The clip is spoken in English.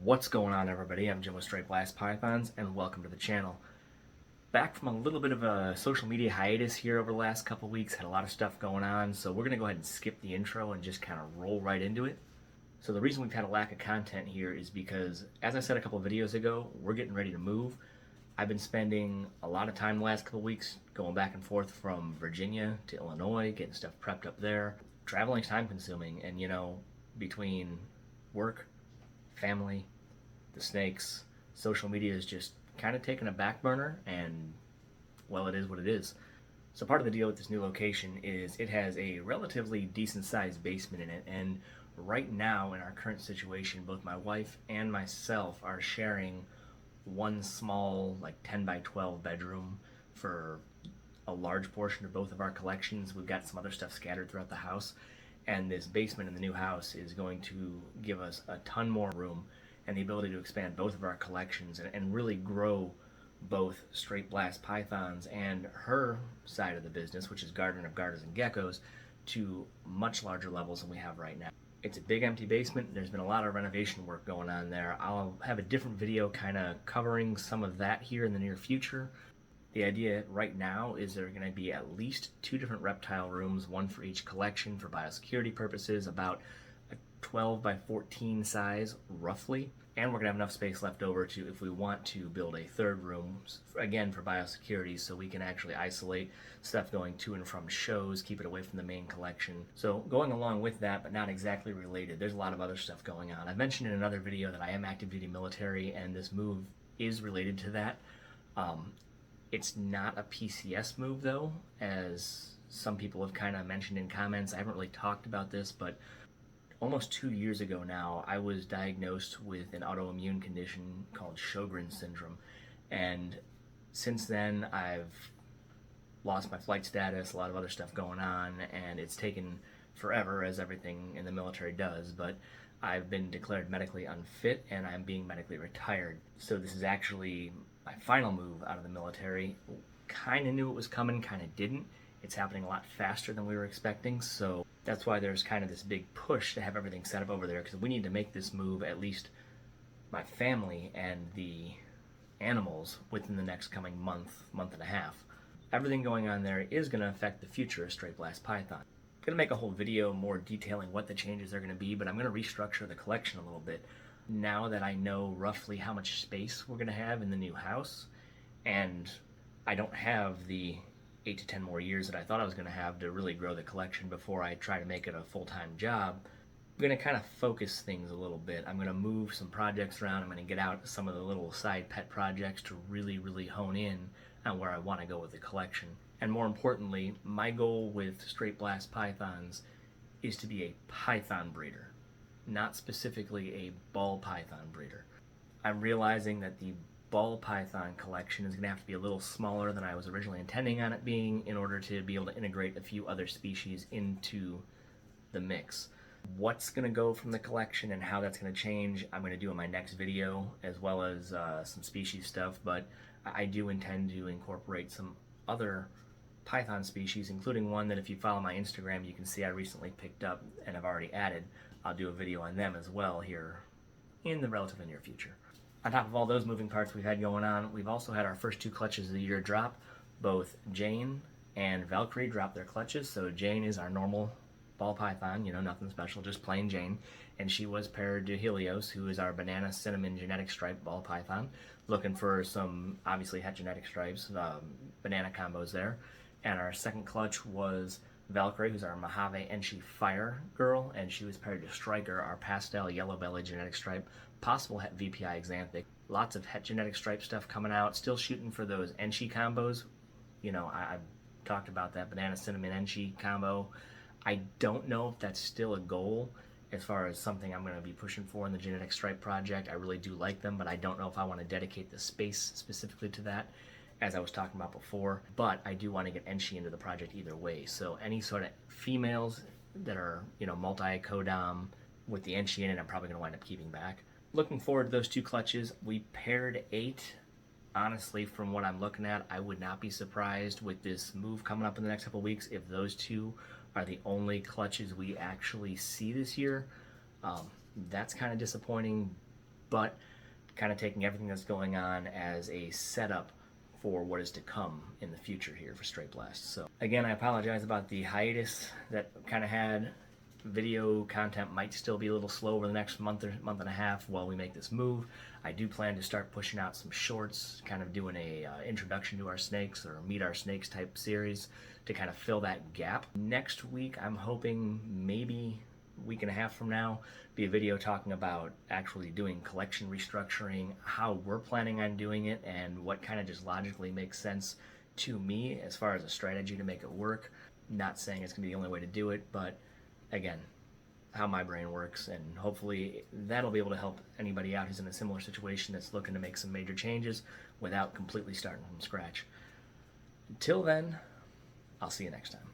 What's going on, everybody? I'm Jim with Straight Blast Pythons, and welcome to the channel. Back from a little bit of a social media hiatus here over the last couple weeks, had a lot of stuff going on, so we're going to go ahead and skip the intro and just kind of roll right into it. So the reason we've had a lack of content here is because, as I said a couple of videos ago, we're getting ready to move. I've been spending a lot of time the last couple of weeks going back and forth from Virginia to Illinois, getting stuff prepped up there. Traveling's time consuming, and between work, family, the snakes, social media is just kind of taking a back burner, and well, it is what it is. So part of the deal with this new location is it has a relatively decent sized basement in it, and right now in our current situation, both my wife and myself are sharing one small, like 10 by 12 bedroom for a large portion of both of our collections. We've got some other stuff scattered throughout the house, and this basement in the new house is going to give us a ton more room and the ability to expand both of our collections and really grow both Straight Blast Pythons and her side of the business, which is Garden of Garters and Geckos, to much larger levels than we have right now. It's a big empty basement. There's been a lot of renovation work going on there. I'll have a different video kind of covering some of that here in the near future. The idea right now is there are going to be at least 2 different reptile rooms, one for each collection for biosecurity purposes, about a 12 by 14 size roughly. And we're going to have enough space left over to, if we want to, build a 3rd room, again for biosecurity, so we can actually isolate stuff going to and from shows, keep it away from the main collection. So going along with that, but not exactly related, there's a lot of other stuff going on. I mentioned in another video that I am active duty military, and this move is related to that. It's not a PCS move though, as some people have kind of mentioned in comments. I haven't really talked about this, but almost 2 years ago now, I was diagnosed with an autoimmune condition called Sjogren's syndrome. And since then, I've lost my flight status, a lot of other stuff going on, and it's taken forever, as everything in the military does, but I've been declared medically unfit and I'm being medically retired. So this is actually my final move out of the military. Kind of knew it was coming, kind of didn't. It's happening a lot faster than we were expecting, so that's why there's kind of this big push to have everything set up over there, because we need to make this move, at least my family and the animals, within the next coming month and a half. Everything going on there is going to affect the future of Straight Blast Python. I'm going to make a whole video more detailing what the changes are going to be, but I'm going to restructure the collection a little bit now that I know roughly how much space we're going to have in the new house, and I don't have the 8 to 10 more years that I thought I was going to have to really grow the collection before I try to make it a full-time job. I'm going to kind of focus things a little bit. I'm going to move some projects around. I'm going to get out some of the little side pet projects to really hone in on where I want to go with the collection. And more importantly, my goal with Straight Blast Pythons is to be a python breeder, not specifically a ball python breeder. I'm realizing that the ball python collection is going to have to be a little smaller than I was originally intending on it being in order to be able to integrate a few other species into the mix. What's going to go from the collection and how that's going to change, I'm going to do in my next video, as well as some species stuff, but I do intend to incorporate some other python species, including one that if you follow my Instagram you can see I recently picked up and have already added. I'll do a video on them as well here in the relatively near future. On top of all those moving parts we've had going on, we've also had our first 2 clutches of the year drop. Both Jane and Valkyrie dropped their clutches. So Jane is our normal ball python, nothing special, just plain Jane. And she was paired to Helios, who is our banana cinnamon genetic stripe ball python. Looking for some, obviously, het genetic stripes, banana combos there. And our second clutch was Valkyrie, who's our Mojave Enchi Fire girl, and she was paired to Striker, our pastel yellow belly genetic stripe, possible het VPI Xanthic. Lots of het genetic stripe stuff coming out. Still shooting for those Enchi combos. I've talked about that banana cinnamon Enchi combo. I don't know if that's still a goal as far as something I'm going to be pushing for in the genetic stripe project. I really do like them, but I don't know if I want to dedicate the space specifically to that, as I was talking about before. But I do want to get Enchi into the project either way. So any sort of females that are, multi-codom with the Enchi in it, I'm probably going to wind up keeping back. Looking forward to those 2 clutches. We paired 8. Honestly, from what I'm looking at, I would not be surprised with this move coming up in the next couple weeks if those 2 are the only clutches we actually see this year. That's kind of disappointing, but kind of taking everything that's going on as a setup for what is to come in the future here for Straight Blast. So again, I apologize about the hiatus that kind of had. Video content might still be a little slow over the next month or month and a half while we make this move. I do plan to start pushing out some shorts, kind of doing a introduction to our snakes or meet our snakes type series to kind of fill that gap. Next week, I'm hoping maybe a week and a half from now, be a video talking about actually doing collection restructuring, how we're planning on doing it, and what kind of just logically makes sense to me as far as a strategy to make it work. Not saying it's going to be the only way to do it, but again, how my brain works, and hopefully that'll be able to help anybody out who's in a similar situation that's looking to make some major changes without completely starting from scratch. Until then, I'll see you next time.